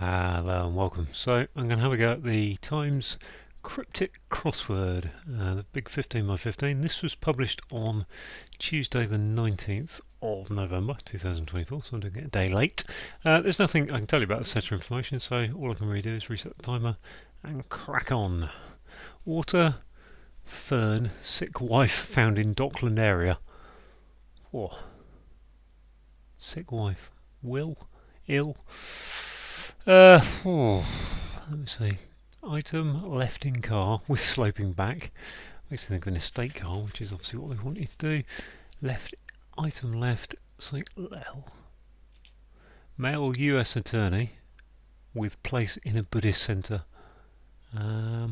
Hello and welcome. So I'm going to have a go at the Times Cryptic crossword, the big 15 by 15. This was published on Tuesday the 19th of November 2024, so I'm doing it a day late. There's nothing I can tell you about the set of information, so all I can really do is reset the timer and crack on. Water, fern, sick wife found in Dockland area. Whoa. Sick wife. Will? Ill? Let me see. Item left in car with sloping back. Makes me think of an estate car, which is obviously what they want you to do. Left, item left, say L. Male US attorney with place in a Buddhist centre. So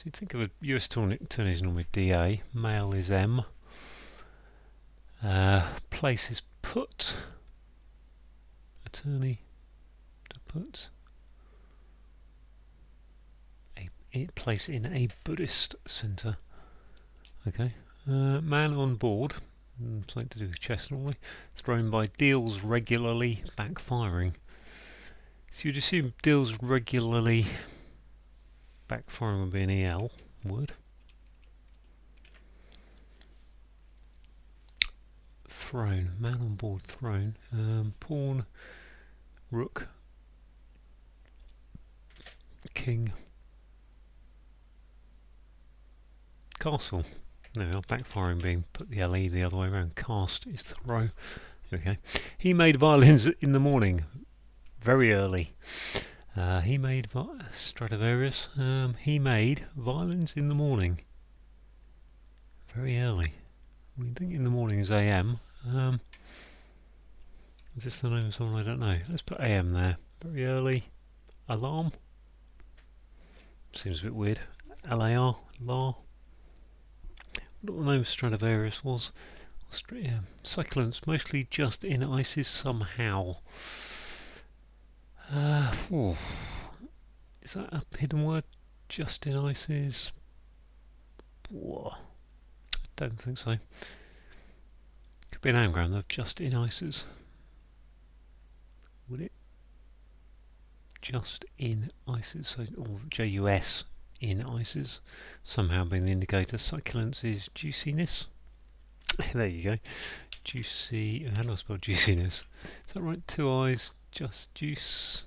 you think of a US attorney is normally DA. Male is M. Place is put. Attorney to put. A place in a Buddhist centre. Okay. Man on board. Something to do with chess normally. Thrown by deals regularly backfiring. So you'd assume deals regularly backfiring would be an EL word. Thrown. Man on board thrown. Pawn. Rook. King. Castle. There we are, backfiring being put the LE the other way around. Cast is throw. Okay. He made violins in the morning. Very early. He made Stradivarius. He made violins in the morning. Very early. We think in the morning is AM. Is this the name of someone I don't know? Let's put AM there. Very early. Alarm. Seems a bit weird. LAR. LAR. What the name of Stradivarius was? Succulents, mostly just in ices somehow. Is that a hidden word? Just in ices? Whoa. I don't think so. Could be an anagram though, just in ices. Would it? Just in ices, so, or JUS in ices, somehow being the indicator. Succulence is juiciness. There you go. Juicy. How do I spell juiciness? Is that right? Two I's, just juice.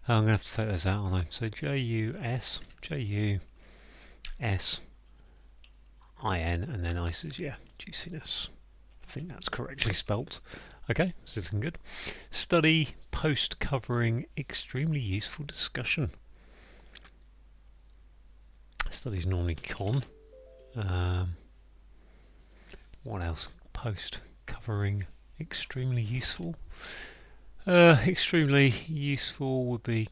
Oh, I'm going to have to take those out, aren't I? So JUS, JUS, IN, and then ices, yeah, juiciness. I think that's correctly spelt. Okay, so looking good. Study post covering extremely useful discussion. Study's normally con. What else? Post covering extremely useful. Extremely useful would be,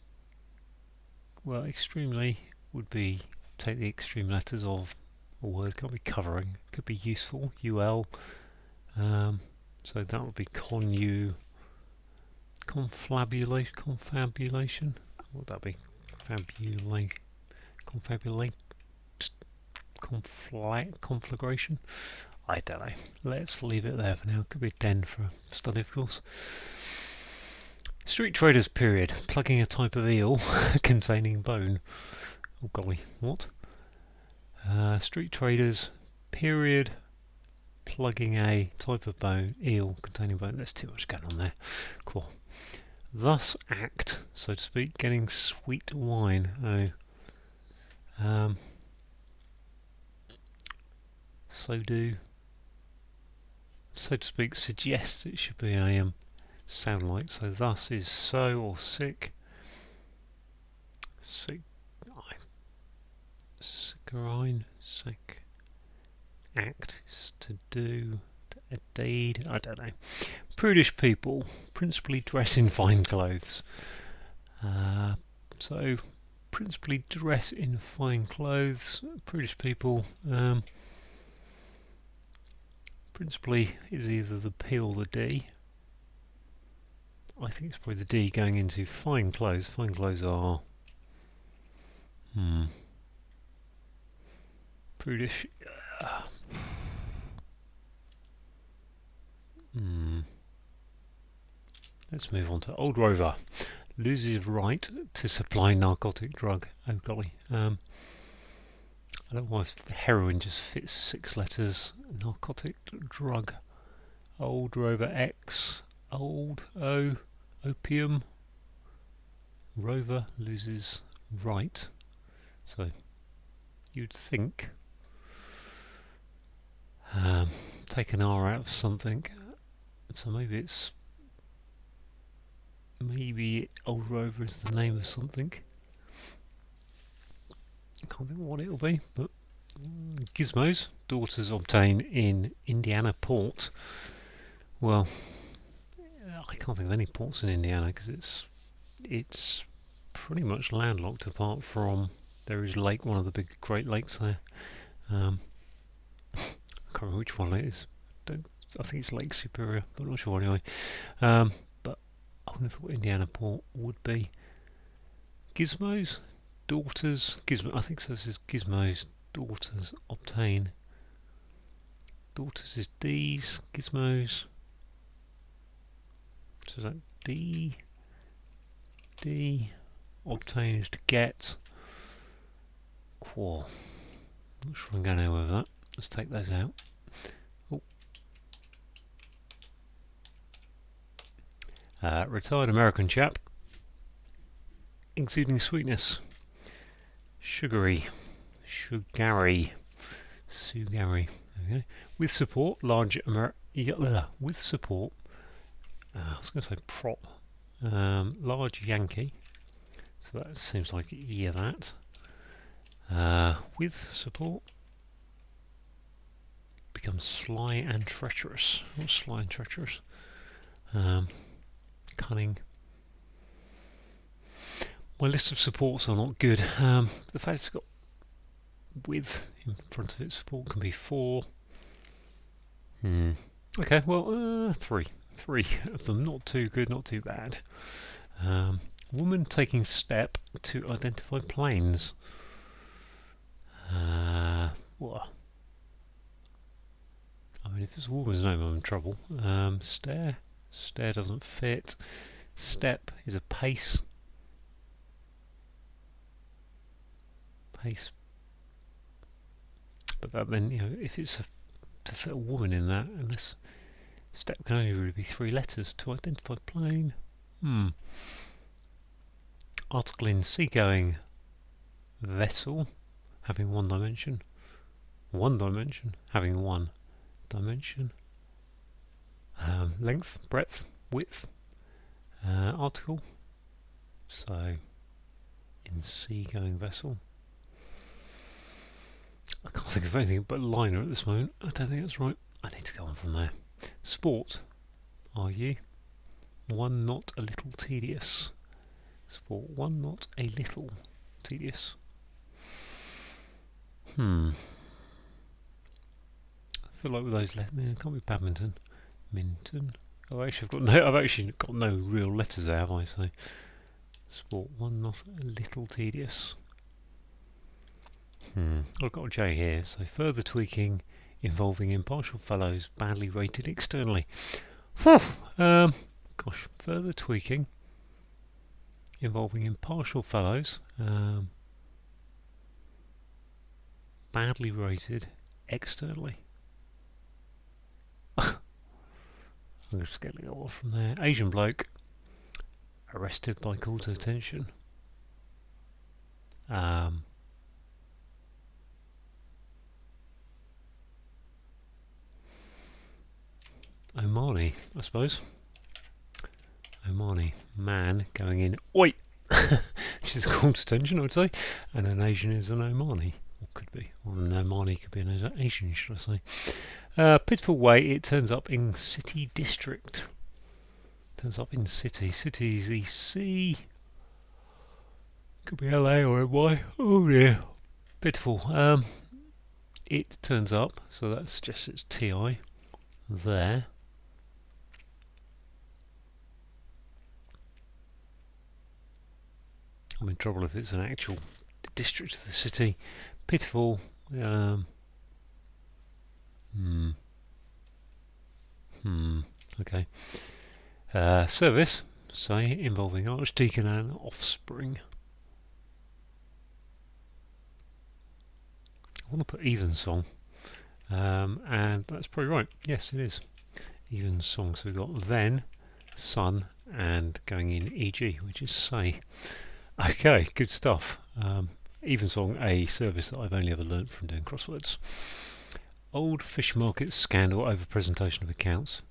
well, extremely would be, take the extreme letters of a word, can't be covering, could be useful, UL. So that would be confabulation. What would that be? Conflagration. I don't know. Let's leave it there for now. Could be den for study, of course. Street traders period. Plugging a type of eel containing bone. Oh golly, what? Street traders period. Plugging a type of bone, eel containing bone. There's too much going on there. Cool. Thus act, so to speak, getting sweet wine. Oh. So do, so to speak, suggests it should be a sound like. So thus is so or sick. Sick. Sickerine. Sick. Act is to do. A deed. I don't know. Prudish people principally dress in fine clothes. So principally dress in fine clothes. Prudish people. Principally is either the P or the D. I think it's probably the D going into fine clothes. Fine clothes are prudish. Let's move on to Old Rover. Loses right to supply narcotic drug. Oh golly. I don't know why heroin just fits 6 letters. Narcotic drug. Old Rover X. Old O. Opium. Rover loses right. So you'd think take an R out of something. So maybe Old Rover is the name of something. I can't think what it'll be, but gizmos daughters obtain in Indiana port. Well, I can't think of any ports in Indiana because it's pretty much landlocked apart from there is one of the big Great Lakes there. I can't remember which one it is. I think it's Lake Superior, but I'm not sure anyway. But I wouldn't have thought Indiana port would be. Gizmos, daughters, Gizmo. I think so. This is Gizmos, daughters obtain. Daughters is D's, Gizmos. So is that D? Obtain is to get. Qual. Not sure I'm going anywhere with that. Let's take those out. Retired American chap. Exuding sweetness. Sugary. Sugary. Okay. With support, with support. I was going to say prop. Large Yankee. So that seems like that. With support. Becomes sly and treacherous. What's sly and treacherous? Cunning. My list of supports are not good. The fact it's got with in front of it, support can be 4. Okay, well, 3 of them. Not too good, not too bad. Woman taking step to identify planes. Well, I mean, if it's a woman's name, I'm in trouble. Stare doesn't fit. Step is a pace. But that then, if it's to fit a woman in that, unless step can only really be 3 letters to identify plane. Article in seagoing vessel having 1 dimension. 1 dimension having 1 dimension. Length, breadth, width. Article. So in seagoing vessel. I can't think of anything but liner at this moment. I don't think that's right. I need to go on from there. Sport. Are you? 1 not a little tedious. Sport. 1 not a little tedious. I feel like with those letters, it can't be badminton. Minton. I've actually got no real letters there, have I? So sport. 1 not a little tedious. I've got a J here, so further tweaking involving impartial fellows badly rated externally. Further tweaking involving impartial fellows badly rated externally. I'm just getting it off from there. Asian bloke arrested by call to attention. Omani, I suppose. Omani, man going in. Oi! Which is called attention, I would say. And an Asian is an Omani. Or could be. Or an Omani could be an Asian, should I say. Pitiful way, it turns up in city district. Turns up in city. City is EC. Could be LA or NY. Oh dear. Pitiful. It turns up, so that suggests it's TI. There. I'm in trouble if it's an actual district of the city. Pitiful. Okay. Service. say, involving archdeacon and offspring. I want to put evensong, and that's probably right. Yes, it is evensong. So we've got then, son, and going in eg, which is say. Okay, good stuff. Evensong, a service that I've only ever learnt from doing crosswords. Old fish market scandal over presentation of accounts.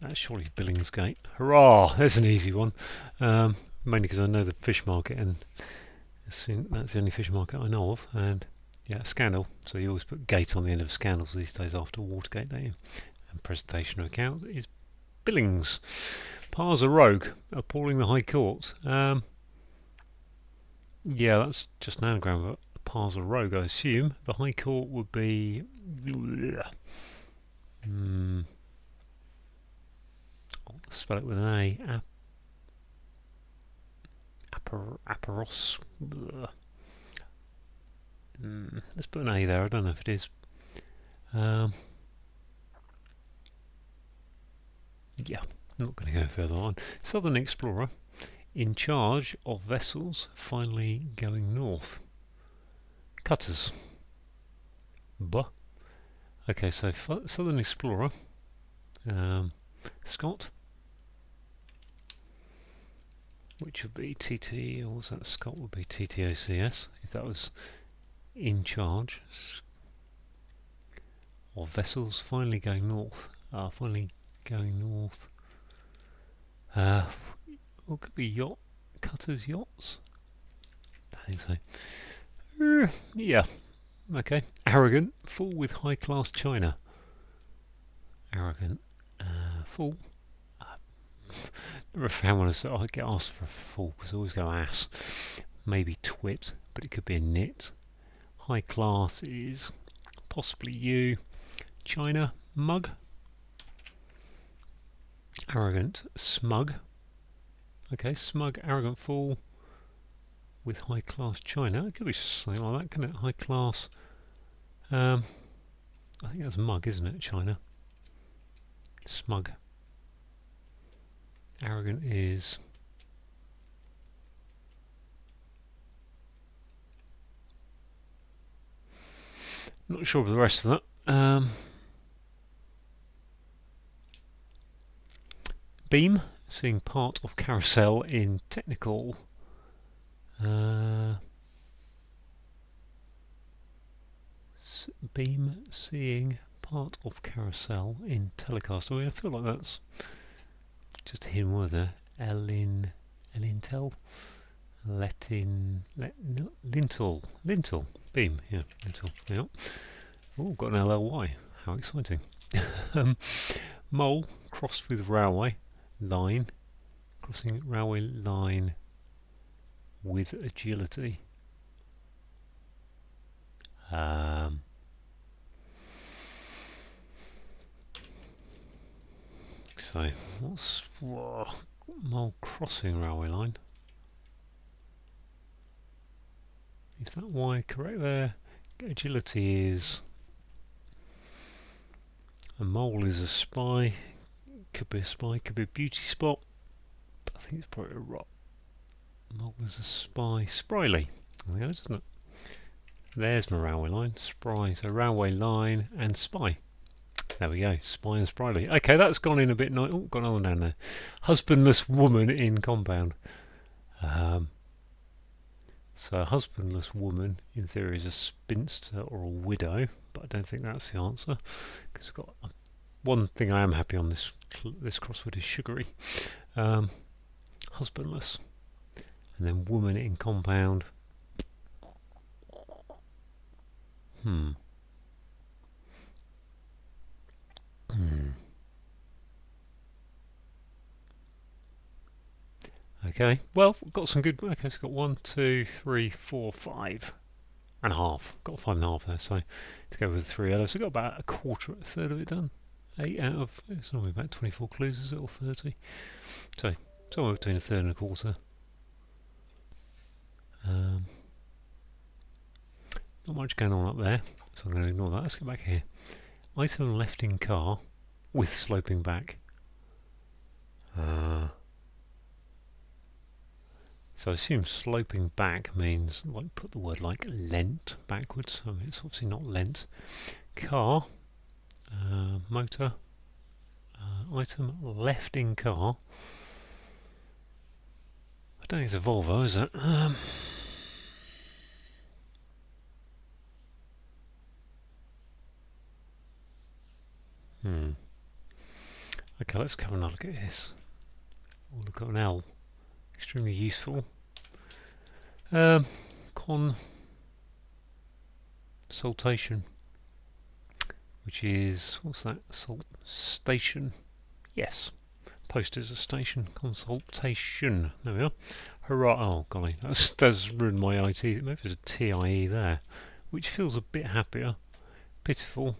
That's surely Billingsgate. Hurrah! There's an easy one. Mainly because I know the fish market, and that's the only fish market I know of. And yeah, scandal. So you always put gate on the end of scandals these days after Watergate, don't you? And presentation of accounts is Billings. Pars a rogue, appalling the High Court. Yeah, that's just an anagram of pars a rogue, I assume. The High Court would be. I'll spell it with an A. Aparos. Let's put an A there. I don't know if it is. Yeah, not going to go further on. Southern Explorer, in charge of vessels finally going north. Cutters. Buh. Okay, so Southern Explorer. Scott. Which would be TT, or was that Scott would be TTOCS, if that was in charge of vessels finally going north. Finally going north. Well, it could be cutters, yachts. I think so. Yeah. Okay. Arrogant, fool with high class china. Arrogant, fool. Never found one I get asked for a fool because I always go ass. Maybe twit, but it could be a nit. High class is possibly you. China, mug. Arrogant, smug. Okay, smug, arrogant fool with high class china. It could be something like that, couldn't it? High class. I think that's mug, isn't it? China. Smug. Arrogant is. Not sure of the rest of that. Beam, seeing part of carousel in technical. Beam, seeing part of carousel in telecast. I mean, I feel like that's just a hidden word there. Elintel, lintel, beam, yeah, lintel, yeah. Oh, got an LLY. How exciting! Mole crossed with railway line, crossing railway line with agility. So what's mole crossing railway line? Is that Y correct there? Agility is. A mole is a spy. Could be a spy, could be a beauty spot. But I think it's probably a rot. Mole is a spy. Spryly. There goes, isn't it? There's my railway line. Spry. So railway line and spy. There we go. Spy and spryly. Okay, that's gone in a bit. Oh, got another one down there. Husbandless woman in compound. So a husbandless woman, in theory, is a spinster or a widow, but I don't think that's the answer. Because got one thing I am happy on this crossword is sugary. Husbandless, and then woman in compound. Okay, well, got some good. Okay, so got 1, 2, 3, 4, 5 and a half. Got 5.5 there, so to go with 3 others, so got about a quarter, a third of it done. 8 out of, it's normally about 24 clues, is it, or 30? So somewhere between a third and a quarter. Not much going on up there, so I'm going to ignore that. Let's go back here. Item left in car with sloping back. So I assume sloping back means, like, put the word like lent backwards. I mean, it's obviously not lent. Car, motor, item, left in car. I don't think it's a Volvo, is it? Okay, let's come and look at this. We'll look at an L. Extremely useful. Consultation, which is, what's that? Salt station. Yes. Post is a station. Consultation. There we are. Hurrah. Oh, golly. That's ruined my IT. Maybe there's a TIE there, which feels a bit happier. Pitiful.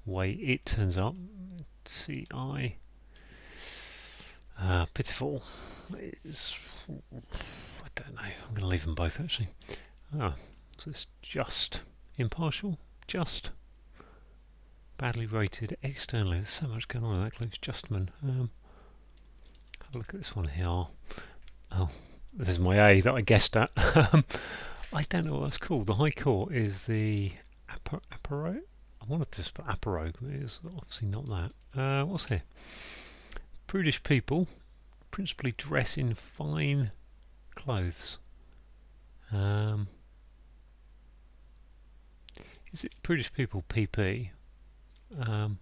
Way it turns up. TI. Pitiful is, I don't know. I'm going to leave them both actually. So it's just. Impartial. Just. Badly rated externally. There's so much going on in that close Justman. Have a look at this one here. Oh, there's my A that I guessed at. I don't know what that's called. The High Court is the Aparo. I want to just put Aparo, but it's obviously not that. What's here? Prudish people principally dress in fine clothes. Is it prudish people PP? And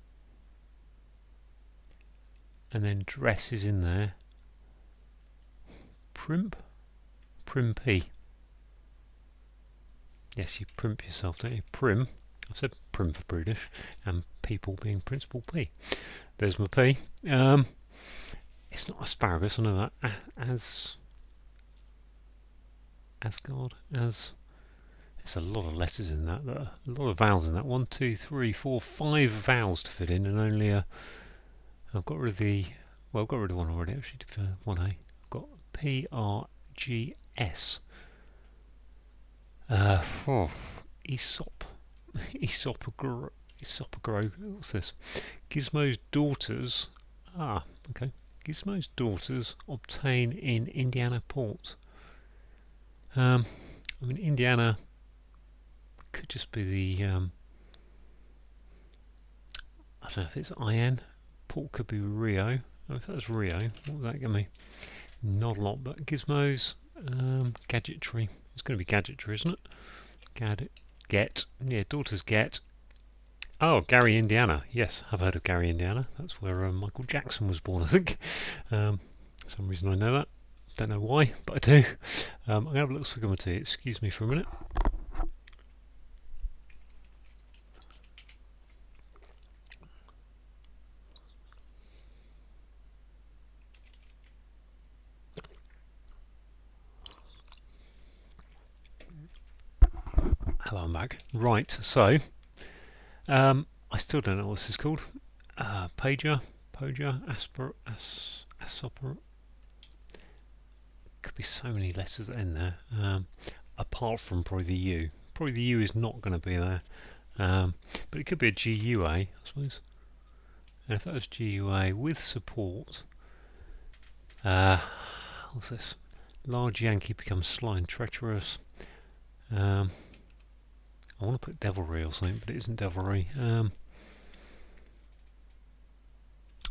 then dress is in there. Primp? Primpy. Yes, you primp yourself, don't you? Prim. I said prim for prudish, and people being principal P. There's my P. It's not asparagus, I know that. Asgard. There's a lot of letters in that. A lot of vowels in that. 1, 2, 3, 4, 5 vowels to fit in, and only I've got rid of the. Well, I've got rid of one already. Actually, for 1A, I've got PRGS. Aesop. Aesopagro. What's this? Gizmo's daughters. Okay. Gizmo's daughters obtain in Indiana port. I mean, Indiana could just be the. I don't know if it's IN. Port could be Rio. If that was Rio, what would that give me? Not a lot, but Gizmo's gadgetry. It's going to be gadgetry, isn't it? Get. Yeah, daughters get. Oh, Gary, Indiana. Yes, I've heard of Gary, Indiana. That's where Michael Jackson was born, I think. For some reason I know that. Don't know why, but I do. I'm going to have a little swig of my tea. Excuse me for a minute. Hello, I'm back. Right, so I still don't know what this is called. Poja, Asopera. Could be so many letters that end there. Apart from probably the U. Probably the U is not going to be there. But it could be a GUA, I suppose. And if that was GUA with support, what's this? Large Yankee becomes sly and treacherous. I want to put devilry or something, but it isn't devilry. I'm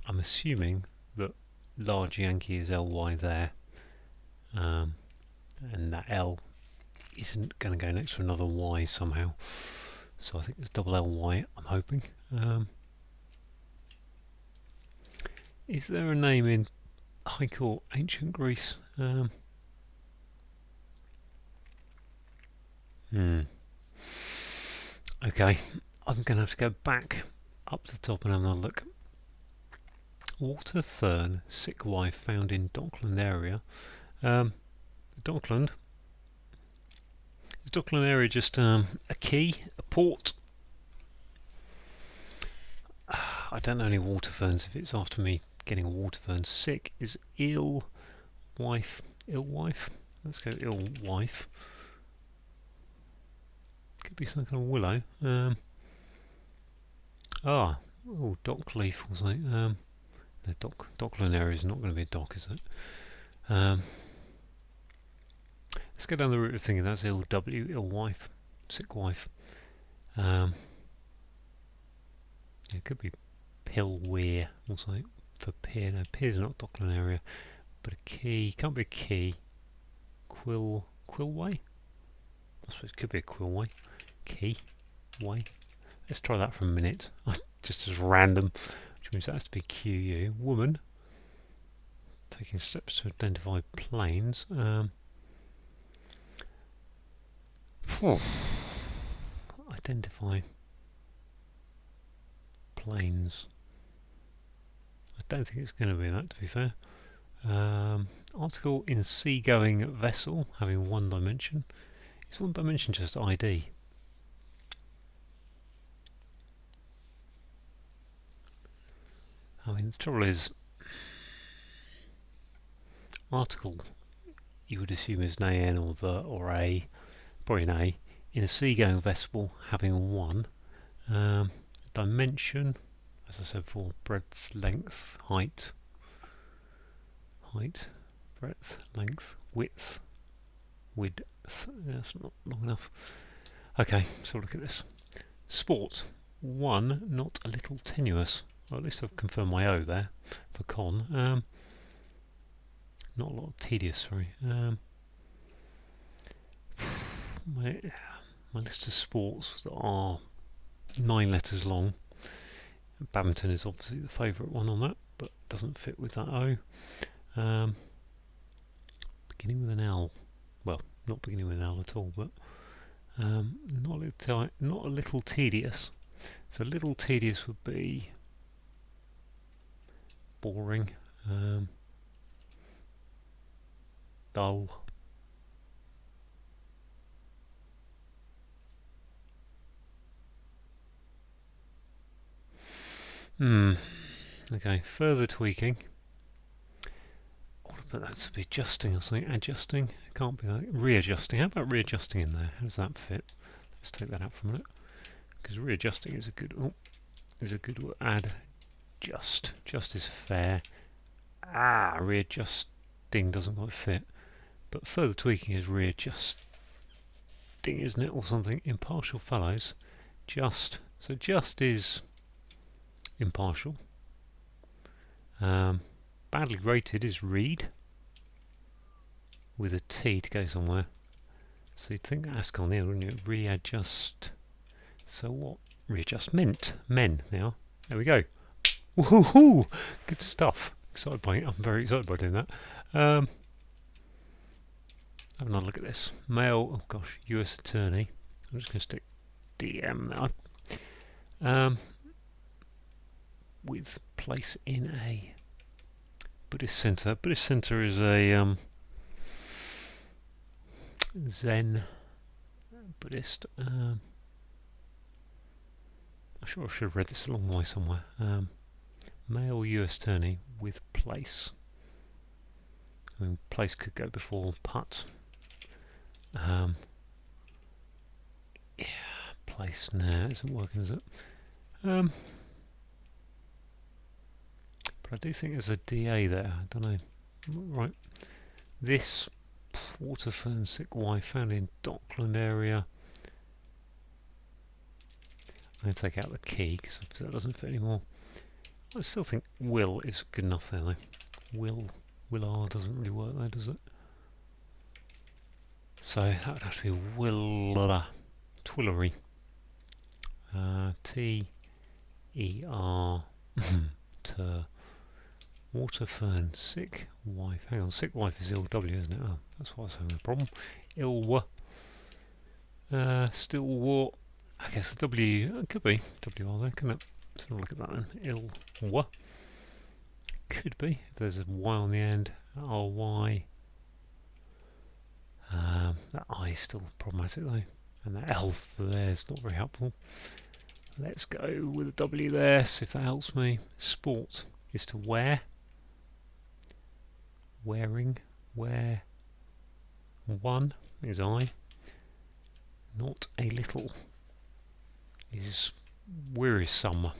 assuming that large Yankee is LY there, and that L isn't going to go next to another Y somehow. So I think it's double LY, I'm hoping. Is there a name in High Court, Ancient Greece? Okay, I'm going to have to go back up to the top and have another look. Water fern, sick wife found in Dockland area. Dockland. Is Dockland area just a key, a port? I don't know any water ferns if it's after me getting a water fern. Sick is ill wife. Ill wife? Let's go ill wife. Could be some kind of willow. Dock leaf or something. The Dockland area is not going to be a dock, is it? Let's go down the route of thinking that's ill W, ill wife, sick wife. It could be pill weir or something for peer. No, peer's not Dockland area, but a key can't be a key. Quillway. I suppose it could be a quillway. Key way. Let's try that for a minute, just as random, which means that has to be QU. Woman. Taking steps to identify planes. Identify planes. I don't think it's going to be that, to be fair. Article in seagoing vessel having one dimension. Is one dimension just ID? I mean, the trouble is, article you would assume is an AN or the or A, probably an A, in a seagoing vessel having one. Dimension, as I said before, breadth, length, height, breadth, length, width, that's not long enough. Okay, so look at this. Sport, one, not a little tenuous. Well, at least I've confirmed my O there for con. Not a lot of tedious, sorry. My list of sports that are 9 letters long. Badminton is obviously the favourite one on that, but doesn't fit with that O. Beginning with an L. Well, not beginning with an L at all, but not a little tedious. So a little tedious would be boring, dull. Okay, further tweaking. But that's to be adjusting or something. Adjusting? It can't be like readjusting. How about readjusting in there? How does that fit? Let's take that out for a minute. Because readjusting is a good word. Add just. Just is fair. Readjusting doesn't quite fit. But further tweaking is readjusting, isn't it? Or something. Impartial fellows. Just. So just is impartial. Badly rated is read. With a T to go somewhere. So you'd think that's gone in, wouldn't you? Readjust. So what? Readjustment. Men now. There we go. Woohoo! Good stuff. I'm very excited by doing that. Have another look at this. Male, oh gosh, US attorney. I'm just going to stick DM now. With place in a Buddhist centre. Buddhist centre is a Zen Buddhist. I'm sure I should have read this a long way somewhere. Male US attorney with place. I mean, place could go before put. Yeah, place now isn't working, is it? But I do think there's a DA there. I don't know. Right. This water fern sick wife found in Dockland area. I'm going to take out the key because that doesn't fit anymore. I still think will is good enough there though. Will R doesn't really work there, does it? So that would have to be Willa Twillery. T-E-R water fern sick wife. Hang on, sick wife is ill W, isn't it? Oh, that's why I was having a problem. Ilwa. Still war. I guess the W could be WR there, couldn't it? Let's have a look at that then. Ilwa. Could be. If there's a Y on the end. R-Y. That I is still problematic though. And that L there is not very helpful. Let's go with a W there, see if that helps me. Sport is to wear. Wearing. Wear. One is I. Not a little is wearisome.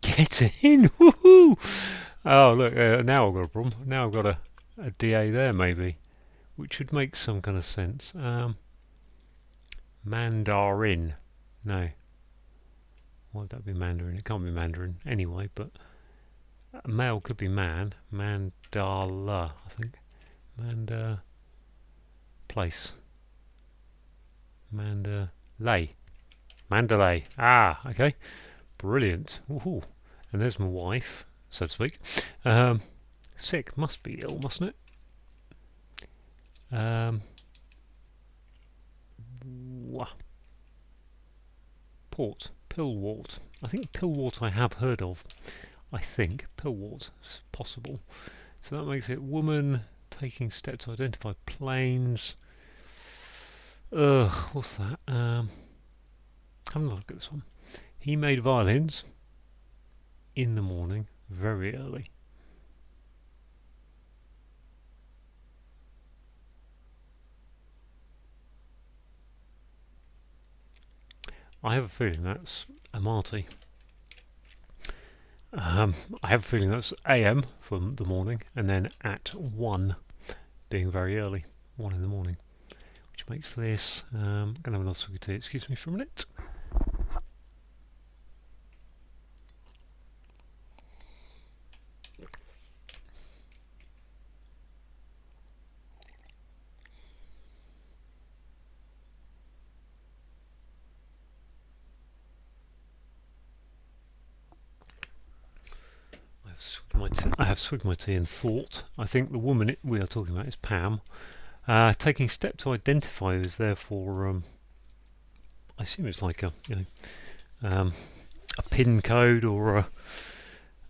Get in! Woohoo! Oh look, now I've got a problem. Now I've got a a DA there maybe, which would make some kind of sense. Mandarin. No. Why would that be Mandarin? It can't be Mandarin anyway, but male could be man. Mandala, I think. Place. Mandalay. Mandalay. Ah, okay. Brilliant. Woohoo. And there's my wife, so to speak. Sick. Must be ill, mustn't it? Port. Pillwort. I think Pillwort I have heard of. I think. Pillwort. It's possible. So that makes it woman taking steps to identify planes. What's that? Have a look at this one. He made violins in the morning, very early. I have a feeling that's a Marty. I have a feeling that's AM for the morning, and then at 1 being very early, 1 in the morning, which makes this. I'm going to have another swig of tea. Excuse me for a minute. I have swigged my tea and thought. I think the woman we are talking about is Pam. Taking step to identify is therefore, I assume it's like a PIN code or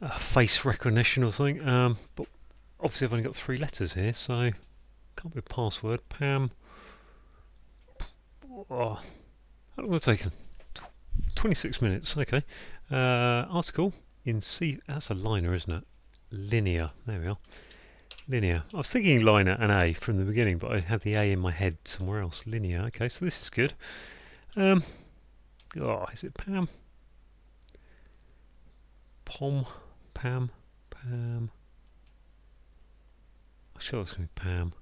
a face recognition or something. But obviously I've only got 3 letters here, so can't be a password. Pam. Oh, how long will it take? 26 minutes. Okay. Article in C. That's a liner, isn't it? Linear. There we are. Linear. I was thinking liner and A from the beginning, but I had the A in my head somewhere else. Linear. Okay, so this is good. Is it Pam? Pam. I'm sure it's going to be Pam.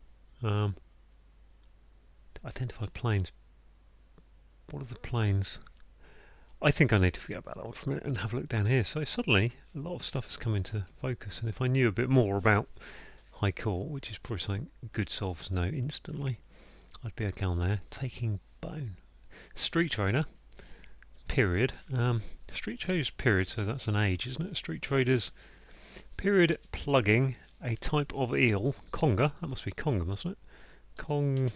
Identify planes. What are the planes? I think I need to forget about that one for a minute and have a look down here. So suddenly a lot of stuff has come into focus, and if I knew a bit more about High Court, which is probably something good solvers know instantly, I'd be okay on there. Taking bone. Street trader. Period. Street traders period, so that's an age, isn't it? Street traders period plugging a type of eel. Conger. That must be conger, mustn't it? Con.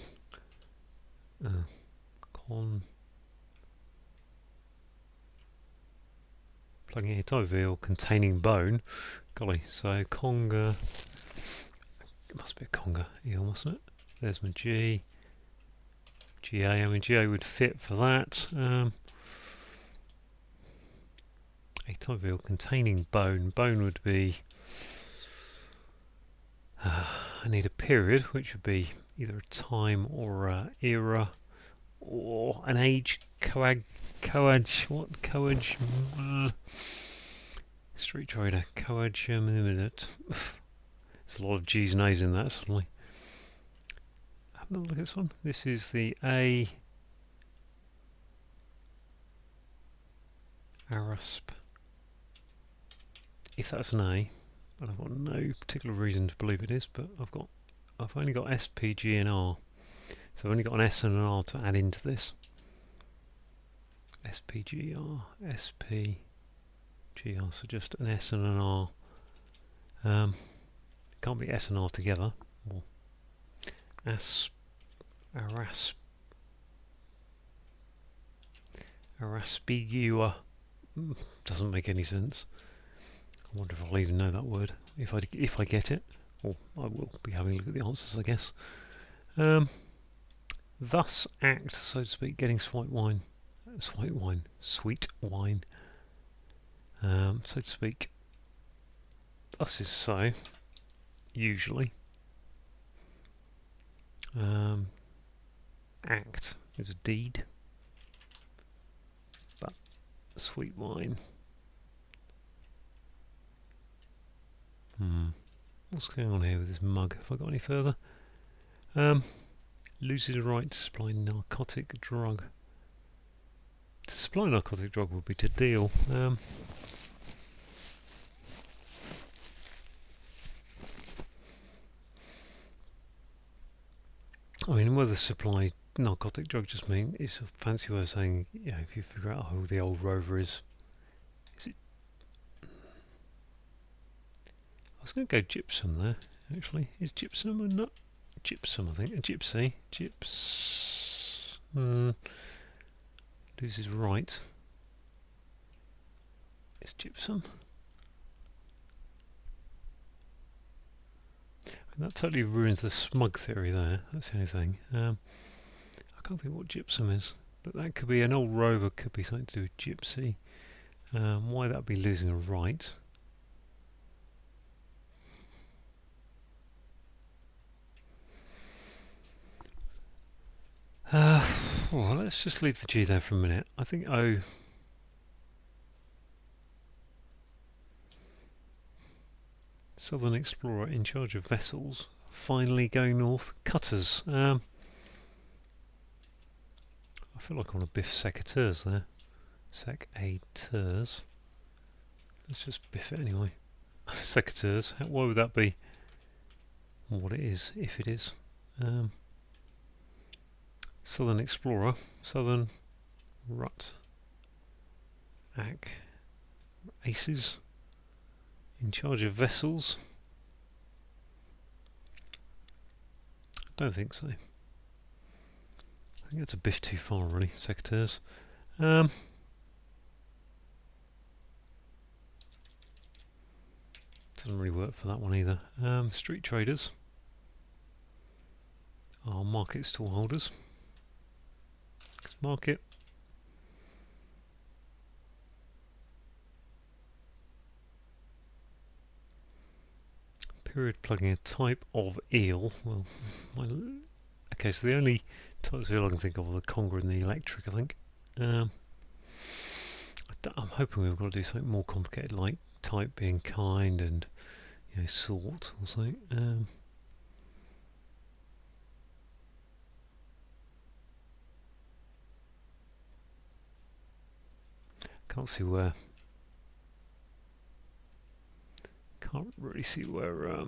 Plugging a type of eel containing bone. Golly, so conger. It must be a conger eel, mustn't it? There's my G. GA. I mean, GA would fit for that. A type of eel containing bone. Bone would be. I need a period, which would be either a time or a era or an age. Street trader. Minute. There's a lot of G's and A's in that suddenly. Have a look at this one. This is the A. Arasp. If that's an A, but I've got no particular reason to believe it is, but I've only got S, P, G and R. So I've only got an S and an R to add into this. S, P, G, R, S, P, G, R, so just an S and an R. Can't be S and R together. Or Araspigua. Doesn't make any sense. I wonder if I'll even know that word if I get it. Or I will be having a look at the answers, I guess. Thus act, so to speak, getting sweet wine, so to speak. Thus is so. Usually. Act is a deed, but sweet wine. What's going on here with this mug? Have I got any further? Loses the right to supply narcotic drug. To supply narcotic drug would be to deal. I mean, whether supply narcotic drug just mean it's a fancy way of saying, you know, if you figure out who the old rover is it? I was going to go gypsum there. Actually, is gypsum a nut? Gypsum, I think. A gypsy. Loses right. Is gypsum? And that totally ruins the smug theory there. That's the only thing. I can't think what gypsum is, but that could be an old rover. Could be something to do with gypsy. Why that would be losing a right? Well, let's just leave the G there for a minute. I think O. Southern explorer in charge of vessels. Finally going north. Cutters. I feel like I want to biff secateurs there. Secateurs. Let's just biff it anyway. Secateurs. Why would that be? What it is, if it is. Southern explorer. Southern rut. Aces. In charge of vessels. Don't think so. I think that's a biff too far, really. Secateurs. Doesn't really work for that one either. Street traders are market stall holders. Market. Period plugging a type of eel. Well, okay, so the only types of eel I can think of are the conger and the electric, I think. I'm hoping we've got to do something more complicated, like type being kind and, you know, sort or something. Can't see where. Can't really see where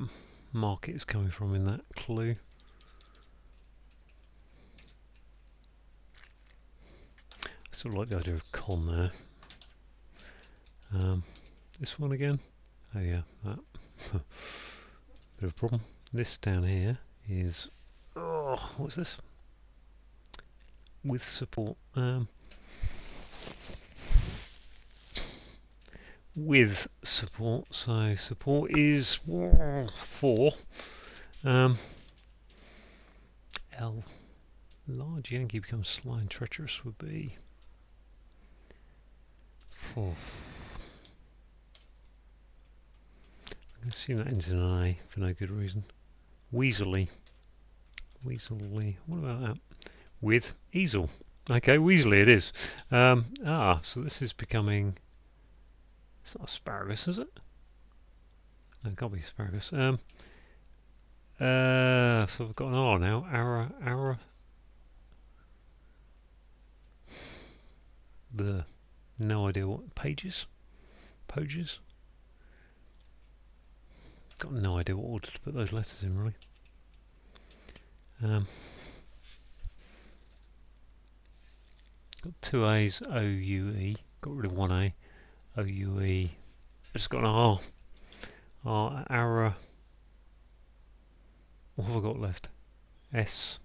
market is coming from in that clue. I still like the idea of con there. This one again. Oh yeah, that. Bit of a problem. This down here is. Oh, what's this? With support. With support. So support is 4. L. Large Yankee becomes sly and treacherous would be 4. I'm going to assume that ends in an A for no good reason. Weaselly. What about that? With easel. Okay, Weasley it is. So this is becoming. It's not asparagus, is it? No, it can't be asparagus. So I've got an R now. Ara. No idea what pages. Poges. Got no idea what order to put those letters in, really. Got 2 A's. O-U-E. Got rid of 1 A. O-U-E. I've just got an R. Ara. What have I got left? S-P-G-R.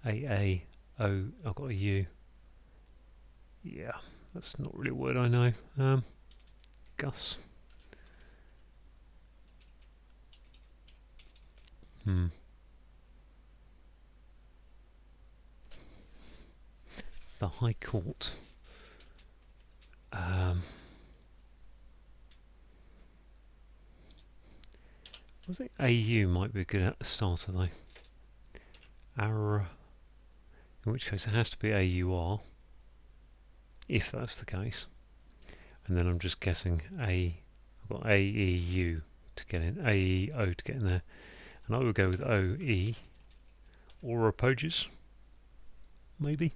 A-A-O. I've got a U. Yeah, that's not really a word I know. Gus. The High Court. I think AU might be a good starter though. In which case it has to be AUR, if that's the case. And then I'm just guessing AR. I've got AEU to get in, AEO to get in there, and I would go with OE or approaches, maybe.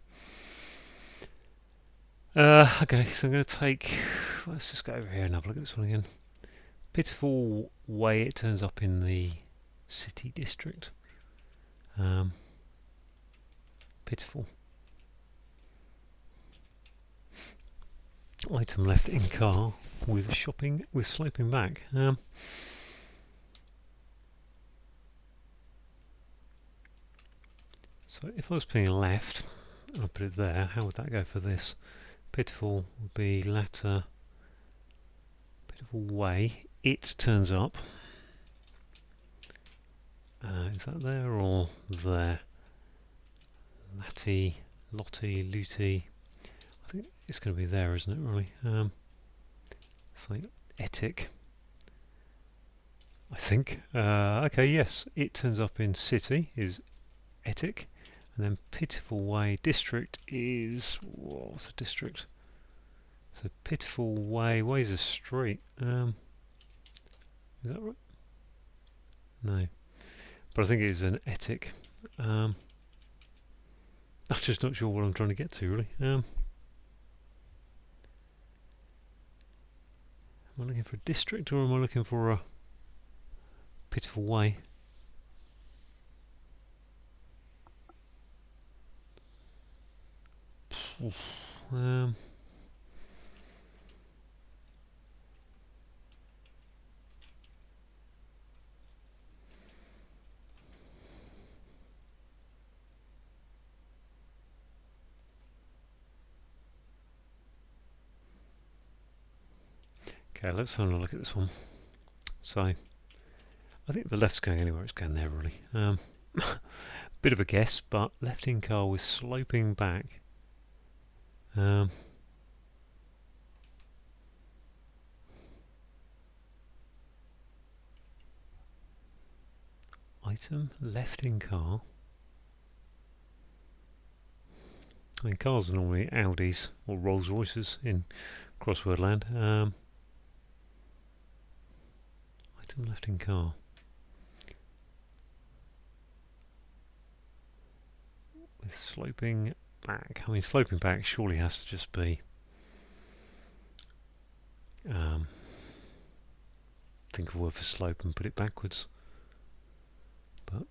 Okay, so I'm going to take. Let's just go over here and have a look at this one again. Pitiful way it turns up in the city district. Pitiful. Item left in car with shopping with sloping back. So if I was putting left and I put it there, how would that go for this? Pitiful would be latter. Pitiful way. It turns up. Is that there or there? Latty, Lottie, Looty. I think it's going to be there, isn't it, really? It's like etic. I think. Okay, yes. It turns up in city, is etic. And then pitiful way. District is... what's a district? So pitiful way. Way is a street. Is that right? No. But I think it is an etic. I'm just not sure what I'm trying to get to, really. Am I looking for a district or am I looking for a pitiful way? Okay, let's have a look at this one. So, I think the left's going anywhere, it's going there really. Bit of a guess, but left in car with sloping back. Item left in car. I mean, cars are normally Audis or Rolls Royces in crossword land. Item left in car. With sloping back. I mean, sloping back surely has to just be think of a word for slope and put it backwards. But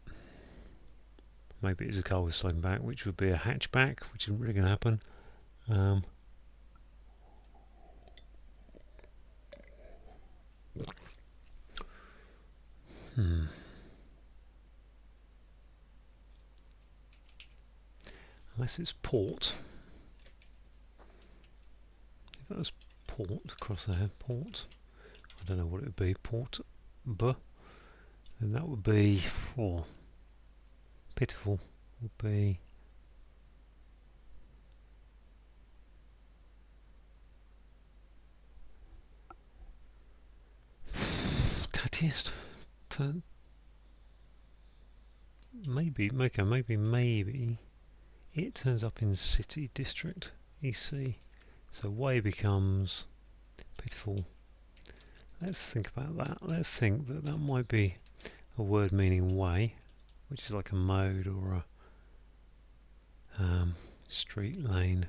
maybe it's a car with sloping back, which would be a hatchback, which isn't really going to happen. Unless it's port. If that was port across there, port. I don't know what it would be. Port, b. Then that would be, pitiful would be. Tattiest. Maybe, okay, maybe it turns up in city district, EC. So way becomes pitiful. Let's think about that. Let's think that that might be a word meaning way, which is like a mode or a street, lane,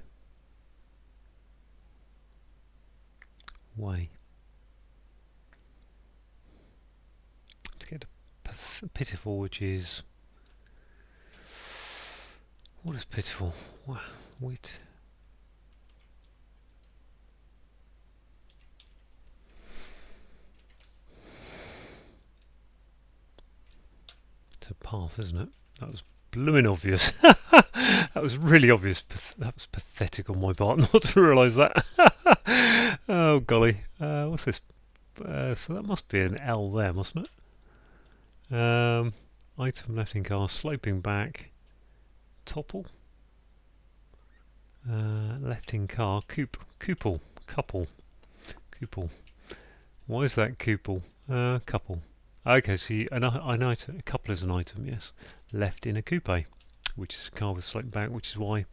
way. To get to pitiful, which is, what is pitiful? Wit. It's a path, isn't it? That was blooming obvious. That was really obvious. That was pathetic on my part not to realise that. Oh golly. What's this? So that must be an L there, mustn't it? Item left in car, sloping back, topple. Left in car, couple. Why is that couple? Couple. Okay, so an item, a couple is an item, yes. Left in a coupe, which is a car with sloping back, which is why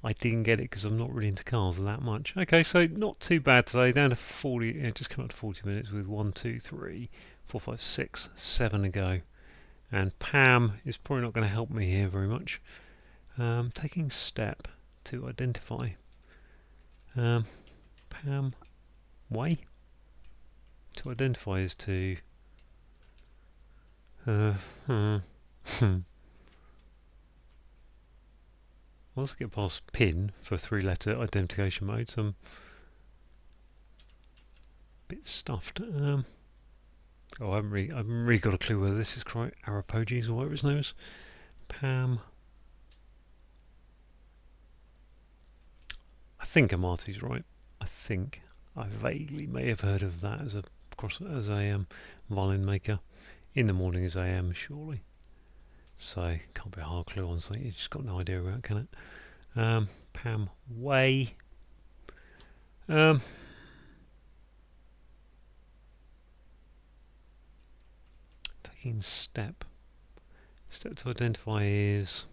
I didn't get it because I'm not really into cars that much. Okay, so not too bad today. Down to 40. Yeah, just come up to 40 minutes with 1, 2, 3, 4, 5, 6, 7 to go. And Pam is probably not going to help me here very much. Taking step to identify. Pam way. To identify is to. Once I get past PIN for 3-letter identification mode, so I'm a bit stuffed. I haven't really got a clue whether this is correct. Arapoges or whatever his name is. Pam. I think Amati's right. I think I vaguely may have heard of that as a violin maker. In the morning is AM surely. So can't be a hard clue on something you just got no idea about, can it? Pam Way. Taking step. Step to identify is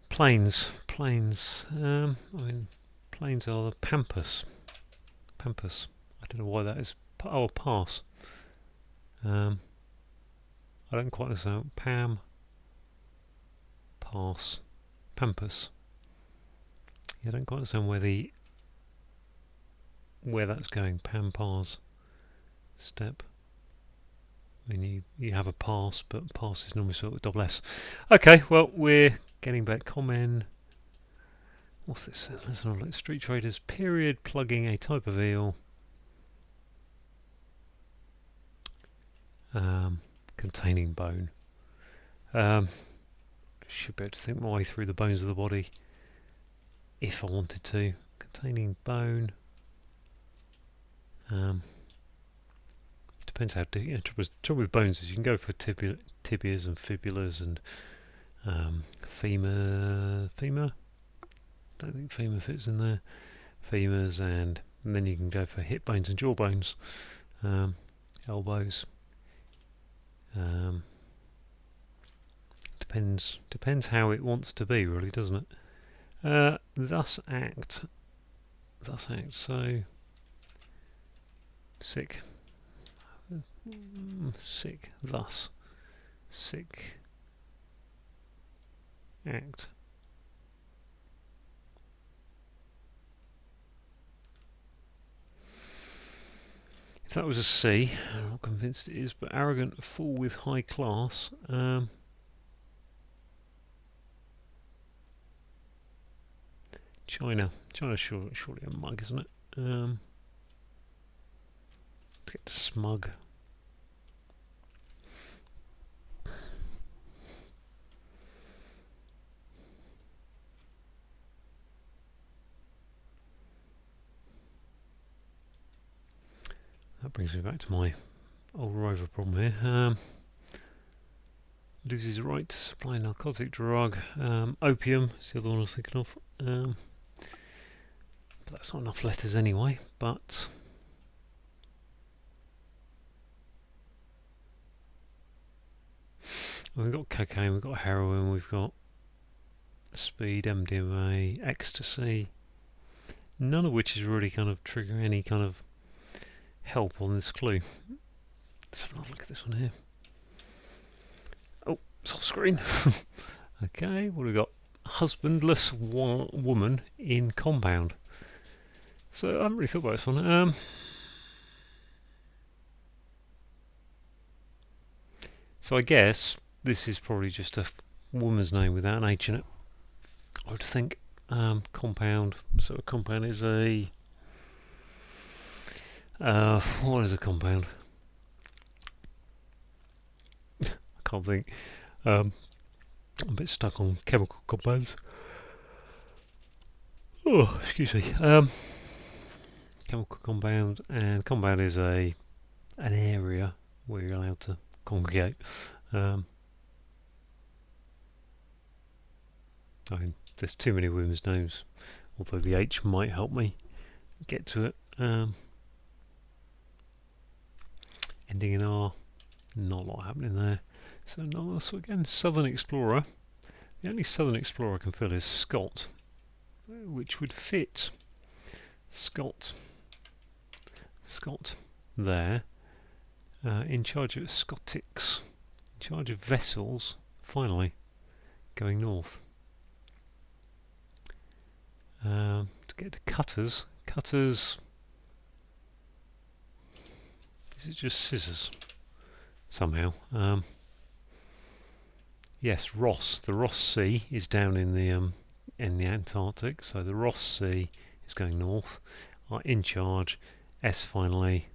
plains. Plains. I mean, plains are the pampas. Pampas. I don't know why that is. Oh, pass. I don't quite understand. Pam. Pass. Pampas. Yeah, I don't quite understand where that's going. Pampas. Step. I mean, you have a pass, but pass is normally spelled with double S. Okay, well, we're getting back. Comment. What's this? Let's not look. Street traders. Period. Plugging a type of eel. Containing bone. Should be able to think my way through the bones of the body if I wanted to. Containing bone. Depends how deep. Trouble with bones is you can go for tibias and fibulas and femur. Don't think femur fits in there. Femurs and then you can go for hip bones and jaw bones. Elbows. Depends how it wants to be, really, doesn't it? Thus act. So sick. Sick. Thus. Sick. Act. If that was a C, I'm not convinced it is, but arrogant, fool with high class. China. China's surely a mug, isn't it? To get to smug. That brings me back to my old rover problem here. Loses the right to supply a narcotic drug. Opium is the other one I was thinking of. But that's not enough letters anyway. But we've got cocaine, we've got heroin, we've got speed, MDMA, ecstasy. None of which is really kind of triggering any kind of help on this clue. Let's have another look at this one here. Oh, it's off screen. Okay, what have we got? Husbandless woman in compound. So I haven't really thought about this one. So I guess this is probably just a woman's name without an H in it. I would think. Compound. So a compound is a. What is a compound? I can't think. I'm a bit stuck on chemical compounds. Oh, excuse me. Chemical compound, and compound is an area where you're allowed to congregate. I mean, there's too many women's names, although the H might help me get to it. Ending in R, not a lot happening there. So again, Southern Explorer. The only southern explorer I can feel is Scott, which would fit Scott there, in charge of Scotics, in charge of vessels, finally going north. To get to cutters, is it just scissors somehow? Yes, Ross. The Ross Sea is down in the Antarctic, so the Ross Sea is going north. In charge, S finally,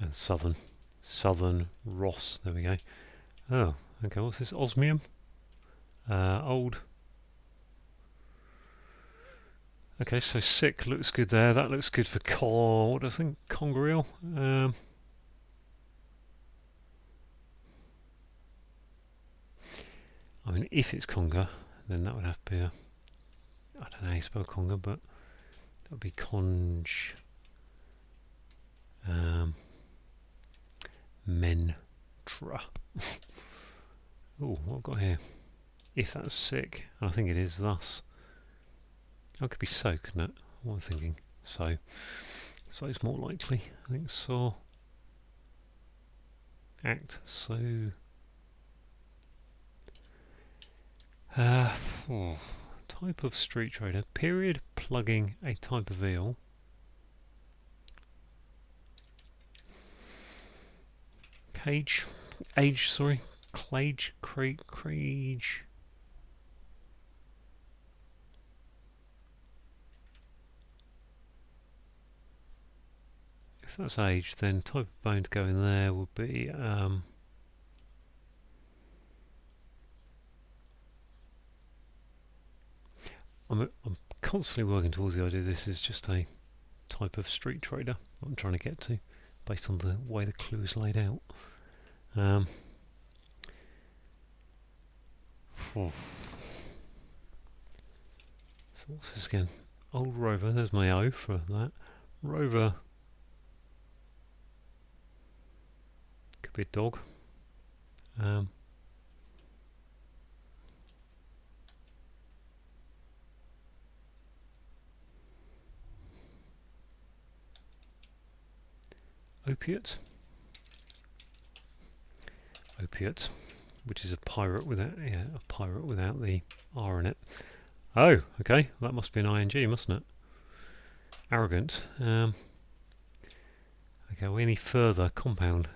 and southern Ross. There we go. Oh, okay. What's this? Osmium. Old. Okay, so sick looks good there. That looks good for what do I think? Congreal. I mean, if it's conger, then that would have to be a, I don't know how you spell conger, but that would be conj. Mentra. Oh, what I've got here? If that's sick, and I think it is thus. Oh, it could be so, couldn't it? What am I thinking? So it's more likely. I think so. Act so. Type of street trader. Period plugging a type of eel. Cage. Age, sorry. Clage. Crage. If that's age, then type of bone to go in there would be I'm constantly working towards the idea this is just a type of street trader I'm trying to get to, based on the way the clue is laid out. So what's this again? Old Rover, there's my O for that. Rover could be a dog. Opiate, which is a pirate without the R in it. Oh, okay, that must be an ing, mustn't it? Arrogant. Okay, well, any further compound?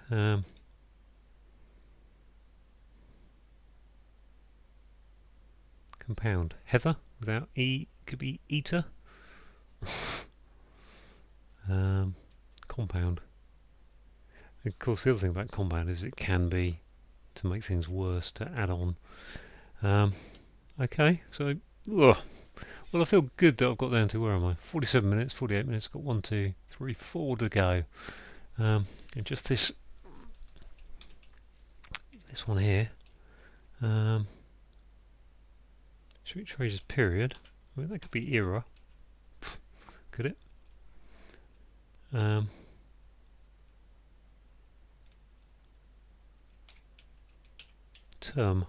Compound. Heather without E could be eater. Compound. Of course, the other thing about compound is it can be, to make things worse, to add on. Okay, so, well, I feel good that I've got down to, where am I? 47 minutes, 48 minutes, got 1, 2, 3, 4 to go. And just this one here. Street traders period. I mean, that could be era. Could it? Term.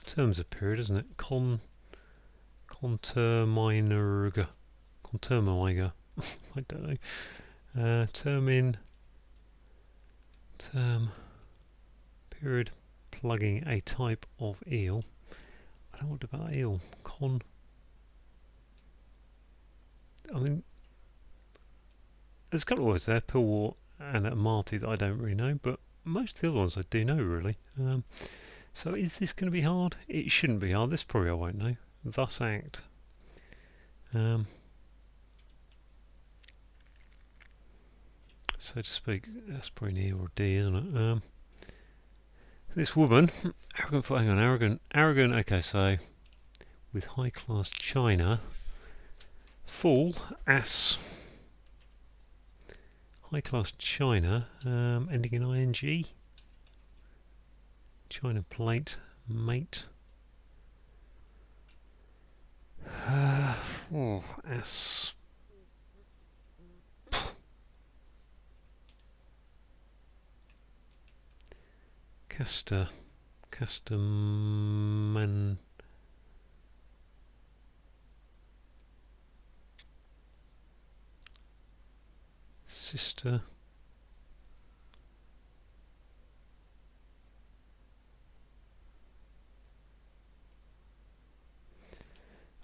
Term's a period, isn't it? Conterminerga. Conterminerga. I don't know. Term period plugging a type of eel. I don't know what about eel. I mean, there's a couple of words there, Pillwort and Marty, that I don't really know, but most of the other ones I do know, really. So is this going to be hard? It shouldn't be hard. This probably I won't know. Thus act. So to speak, that's probably an E or a D, isn't it? This woman, arrogant. Hang on, arrogant. Okay, so with high class china, fool, ass. High class china, ending in ing. China plate, mate. Ass. Man, sister.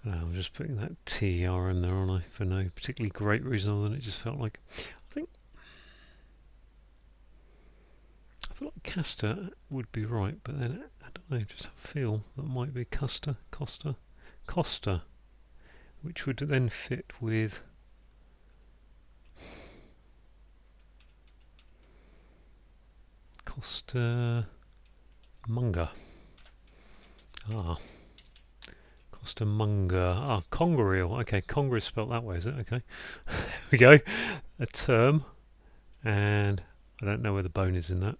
I'm just putting that TR in there, aren't I? For no particularly great reason other than it just felt like. I feel like Castor would be right, but then I don't know. Just have a feel that might be Costa, which would then fit with Costa Munga. Costa Munga. Conger eel. Okay, conger is spelt that way, is it? Okay. There we go. A term, and I don't know where the bone is in that,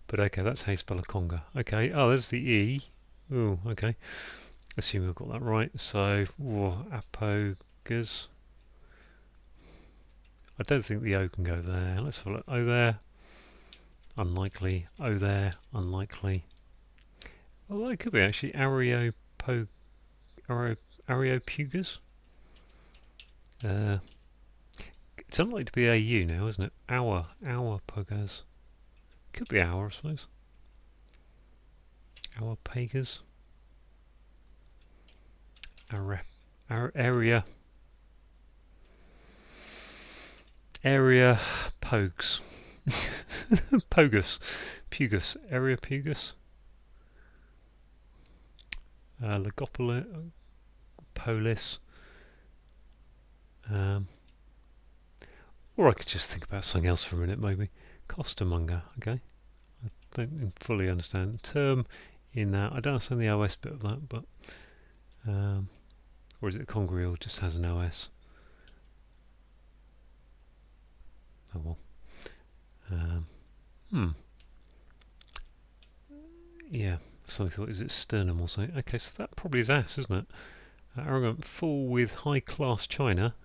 but okay, that's how you spell a conger. Okay. Oh, there's the E. Oh, okay. Assume we've got that right. So, apogas. I don't think the O can go there. Let's have a look. O there. Unlikely. O there. Unlikely. Well, it could be actually Areopugas. It's unlikely to be AU now, isn't it? Our Pogas. Could be our, I suppose. Our Pagas. Area Pogues. Pugus. Area Pugus. Legopolis. Polis. Or I could just think about something else for a minute, maybe. Costermonger, okay. I don't fully understand the term in that. I don't understand the OS bit of that, but or is it Congreal just has an OS? Oh well. Yeah, somebody thought, is it sternum or something? Okay, so that probably is ass, isn't it? Arrogant fool with high class china.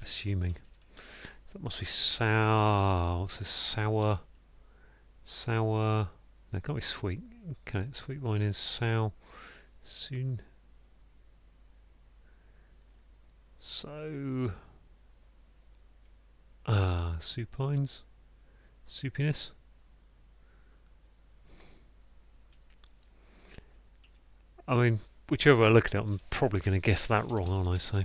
Assuming. That must be sour. What's this? Sour. No, it can't be sweet. Okay, sweet wine is sour. Soon. So. Supines. Soupiness. I mean, whichever I look at it, I'm probably going to guess that wrong, aren't I? So.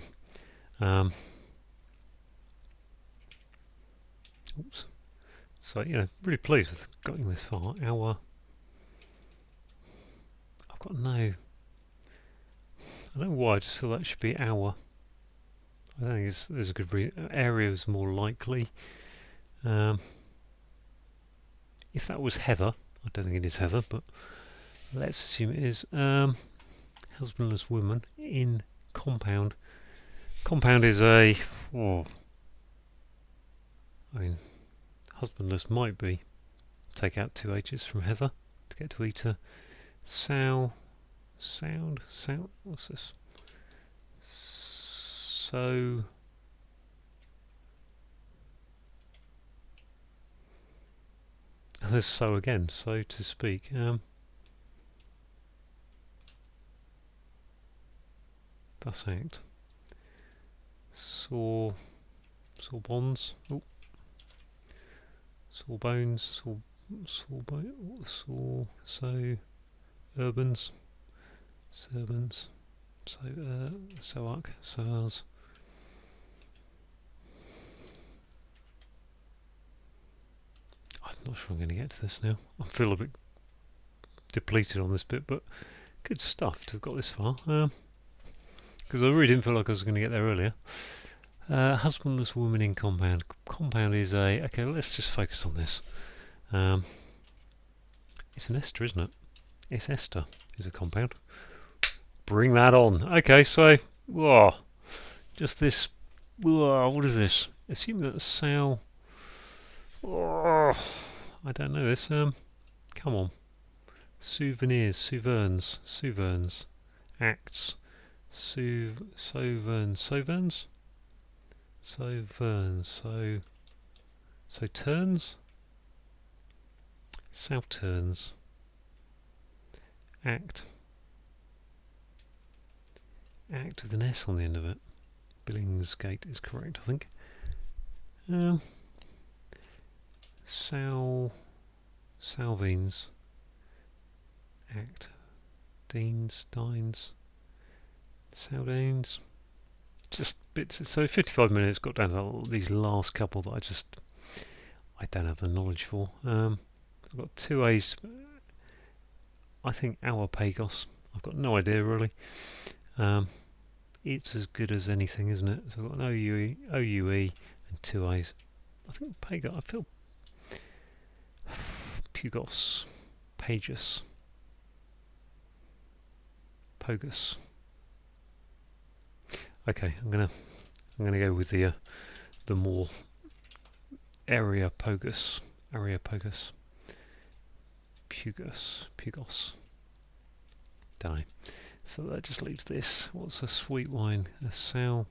Oops. So, really pleased with getting this far. I've got no. I don't know why, I just feel that should be our. I don't think there's a good reason. Area is more likely. If that was Heather, I don't think it is Heather, but let's assume it is. Husbandless woman in compound. Compound is a. I mean, husbandless might be. Take out two H's from Heather to get to eater. Sound. What's this? So. There's so again, so to speak. Thus act. Saw bonds. Oh. Saw bones. So urbans. Servants. Soark. Soars. I'm not sure I'm going to get to this now. I feel a bit depleted on this bit, but good stuff to have got this far. Because I really didn't feel like I was going to get there earlier. Husbandless woman in compound. Compound is a. Okay, let's just focus on this. It's an ester, isn't it? It's ester is a compound. Bring that on. Okay, so. Whoa, just this. Whoa, what is this? Assume that sow. Oh, I don't know this. Come on. Souvenirs, Souverns, acts, Sauverns, so turns. Sow turns. Act. Act with an S on the end of it. Billingsgate is correct, I think. Salvines. Act. Deans. Dines. Saldanes. Just bits. So 55 minutes, got down to these last couple that I don't have the knowledge for. I've got two A's. I think our Pagos. I've got no idea really. It's as good as anything, isn't it? So I've got an OUE and two A's. I think Pagos. I feel Pugos, Pagus, Pogus. Okay, I'm gonna go with the more Areopagus, Pugos. Don't know. So that just leaves this. What's a sweet wine? A sow.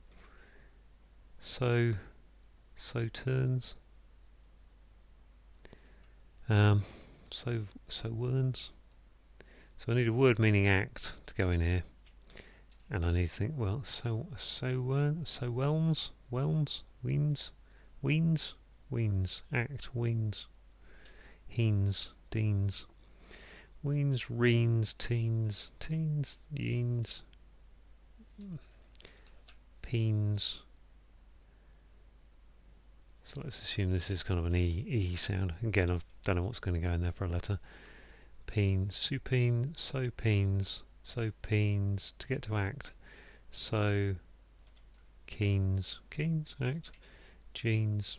So turns. So worns. So I need a word meaning act to go in here, and I need to think. Well, whelms, weens, act, weens, heens, deans, weens, reens, teens, yeens, peens. So let's assume this is kind of an E sound. Again, I don't know what's going to go in there for a letter. Peen, supine, so peens, to get to act. So keens, act. Jeans,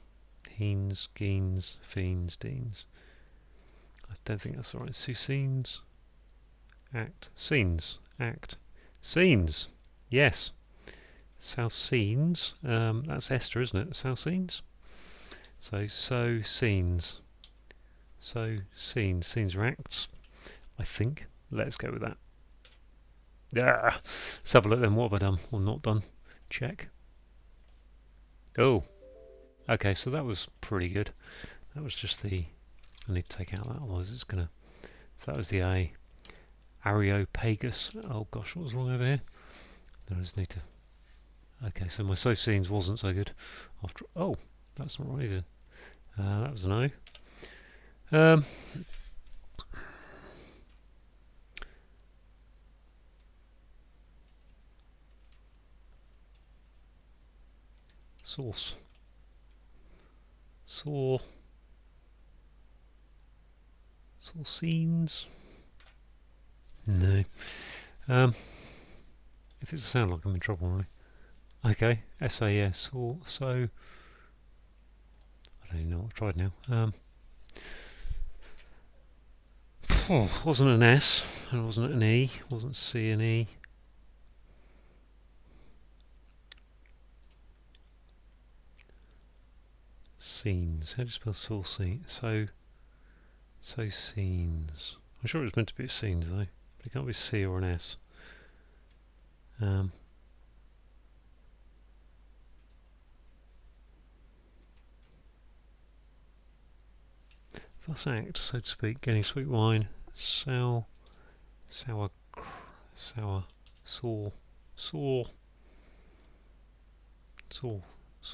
heens, geens, fiends, deans. I don't think that's right. Suscenes, act. Scenes, act. Scenes, yes. Southscenes, that's Esther, isn't it? Southscenes. So scenes. So scenes are acts, I think. Let's go with that. Yeah. Let's have a look then. What have I done or not done? Check. Oh. Okay, so that was pretty good. That was just the... I need to take out that, otherwise it's going to... So that was the A. Areopagus. Oh gosh, what was wrong over here? I just need to... Okay, so my so scenes wasn't so good. After... Oh, that's not right either. That was an O. Sauce. Scenes. No. If it's a sound like I'm in trouble, really. Okay, SAS or so. I don't even know what I've tried now. Wasn't an S, and wasn't an E, wasn't C and E. Scenes. How do you spell sauce? So scenes. I'm sure it was meant to be scenes though. But it can't be C or an S. Thus act, so to speak, getting sweet wine, sour, sore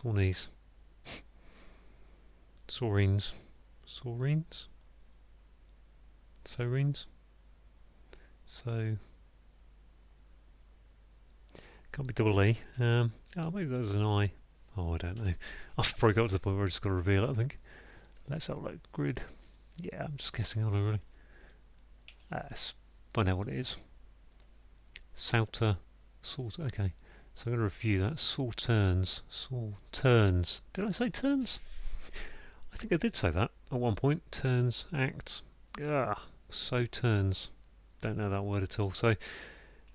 knees, soreens, so can't be double E. Oh, maybe that was an I. Oh, I don't know. I've probably got to the point where I just got to reveal it, I think. Let's have a look. Grid. Yeah, I'm just guessing on it really. Let's find out what it is. Sauter. Sort. Okay. So I'm going to review that. Turns. Did I say turns? I think I did say that at one point. Turns. Act. So turns. Don't know that word at all. So,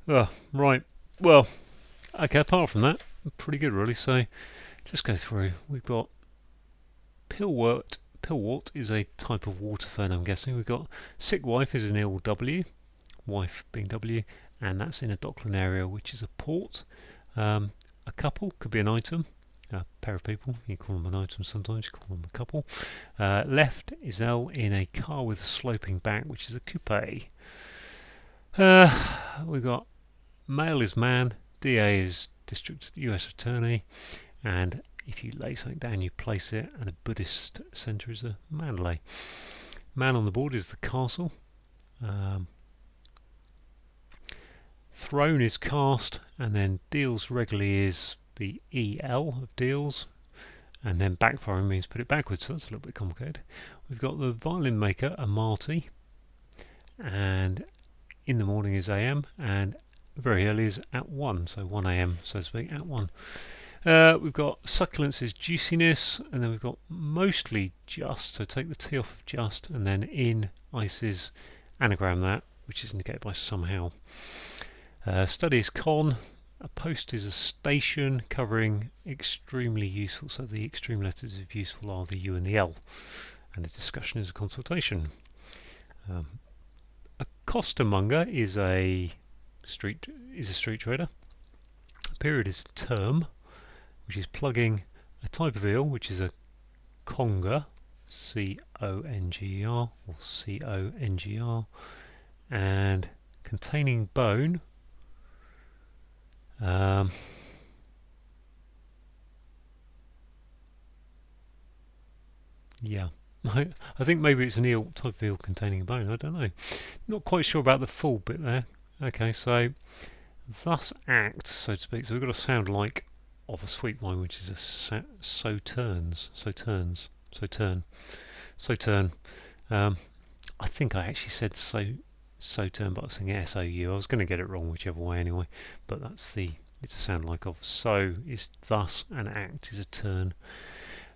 right. Well, okay, apart from that, pretty good really. So, just go through. We've got Pillwort. Pillwort is a type of water fern, I'm guessing. We've got sick wife is an ill W, wife being W, and that's in a dockland area, which is a port. A couple could be an item. a pair of people. You call them an item sometimes, you call them a couple. Left is L in a car with a sloping back, which is a coupe. We've got male is man, DA is district US attorney, and if you lay something down, you place it, and a Buddhist centre is a Mandalay. Man on the board is the castle. Throne is cast, and then deals regularly is the EL of deals, and then backfiring means put it backwards, so that's a little bit complicated. We've got the violin maker, a Marty, and in the morning is AM, and very early is at 1, so 1 AM, so to speak, at 1. We've got succulence is juiciness, and then we've got mostly just, so take the T off of just, and then in ice is anagram that, which is indicated by somehow. Study is con, a post is a station covering extremely useful, so the extreme letters of useful are the U and the L, and a discussion is a consultation. A costermonger is a street trader. A period is term, which is plugging a type of eel, which is a conger, C-O-N-G-E-R, or C-O-N-G-R, and containing bone, yeah, I think maybe it's an eel, type of eel containing bone, I don't know. Not quite sure about the full bit there. Okay, so thus act, so to speak, so we've got a sound like of a sweet wine, which is a so turn. I think I actually said so turn, but I was saying S-O-U. I was going to get it wrong whichever way anyway, but it's a sound like of. So is thus, and act is a turn.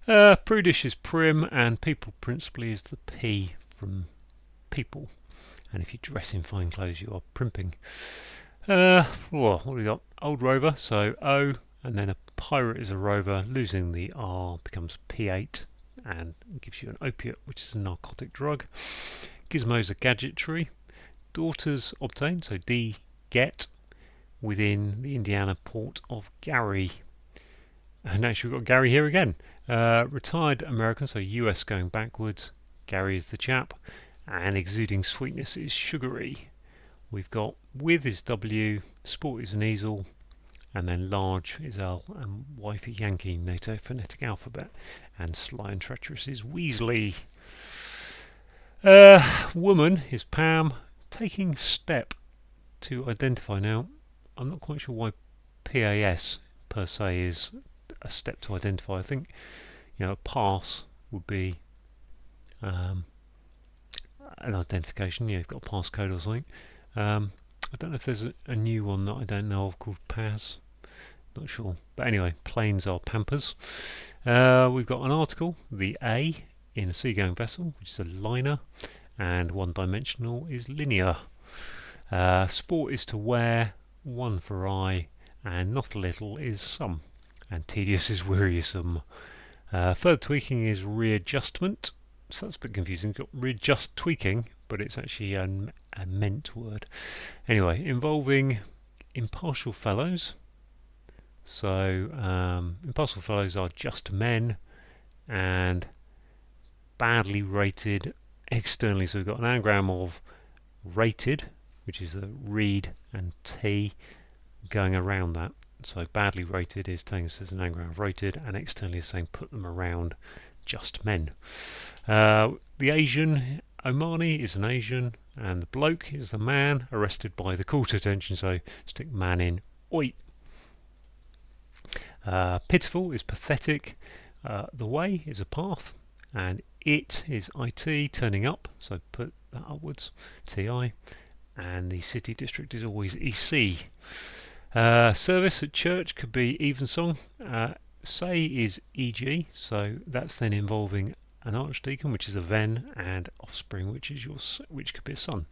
Prudish is prim, and people principally is the P from people. And if you dress in fine clothes, you are primping. What have we got? Old rover, so O, and then a pirate is a rover. Losing the R becomes P8 and gives you an opiate, which is a narcotic drug. Gizmo is a gadgetry. Daughters obtained, so D, get, within the Indiana port of Gary. And actually we've got Gary here again. Retired American, so US going backwards. Gary is the chap. And exuding sweetness is sugary. We've got with is W, sport is an easel, and then large is L, and wifey Yankee, NATO phonetic alphabet, and sly and treacherous is Weasley. Woman is Pam, taking step to identify. Now, I'm not quite sure why PAS per se is a step to identify. I think, a pass would be an identification. You've got a passcode or something. I don't know if there's a new one that I don't know of called PAS. Not sure. But anyway, planes are pampers. We've got an article, the A, in a seagoing vessel, which is a liner, and one-dimensional is linear. Sport is to wear, one for I, and not a little is some, and tedious is wearisome. Further tweaking is readjustment. So that's a bit confusing. You've got readjust tweaking, but it's actually a meant word. Anyway, involving impartial fellows. So impartial fellows are just men, and badly rated externally. So we've got an anagram of rated, which is the read and T going around that. So badly rated is telling us there's an anagram of rated, and externally is saying put them around just men. The Asian, Omani is an Asian, and the bloke is the man arrested by the court attention, so stick man in. Oi! Pitiful is pathetic. The way is a path, and it is IT, turning up, so put that upwards, TI, and the city district is always EC. Service at church could be evensong. Say is EG, so that's then involving an archdeacon, which is a ven, and offspring, which could be a son.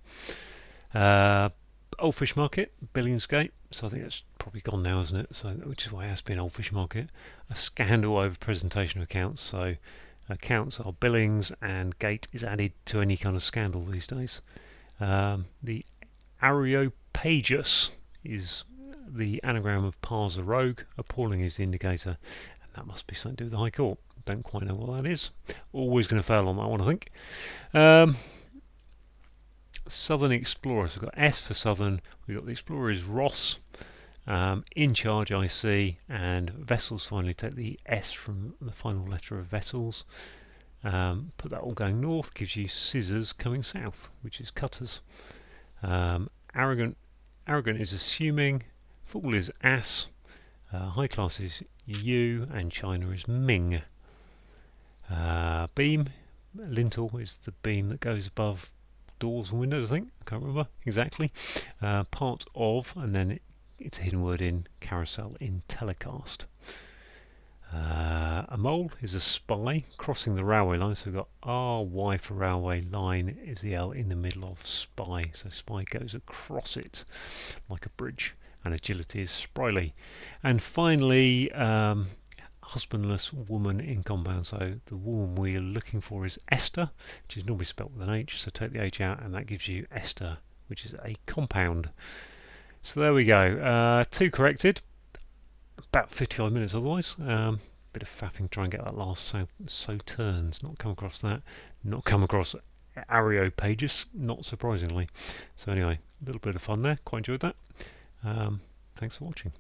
Old Fish Market, Billingsgate, so I think that's probably gone now, isn't it? So, which is why it has been Old Fish Market. A scandal over presentation of accounts, so accounts are Billings, and gate is added to any kind of scandal these days. The Areopagus is the anagram of pars a rogue, appalling is the indicator, and That must be something to do with the High Court. Don't quite know what that is. Always going to fail on that one, I think. Southern Explorer. So we've got S for Southern. We've got the Explorer is Ross. In charge IC, and vessels finally take the S from the final letter of vessels. Put that all going north, gives you scissors coming south, which is cutters. Arrogant is assuming. Fool is ass. High class is U, and China is Ming. Beam, lintel is the beam that goes above doors and windows, I think. I can't remember exactly. Part of, and then it's a hidden word in carousel in telecast. A mole is a spy crossing the railway line, so we've got RY for railway, line is the L in the middle of spy, so spy goes across it like a bridge, and agility is spryly. And finally, husbandless woman in compound, so the woman we're looking for is Esther, which is normally spelt with an H, so take the H out and that gives you Esther, which is a compound. So there we go, 2 corrected, about 55 minutes otherwise. Bit of faffing to try and get that last so turns, not come across that, not come across Areopagus, not surprisingly. So anyway, a little bit of fun there, quite enjoyed that. Thanks for watching.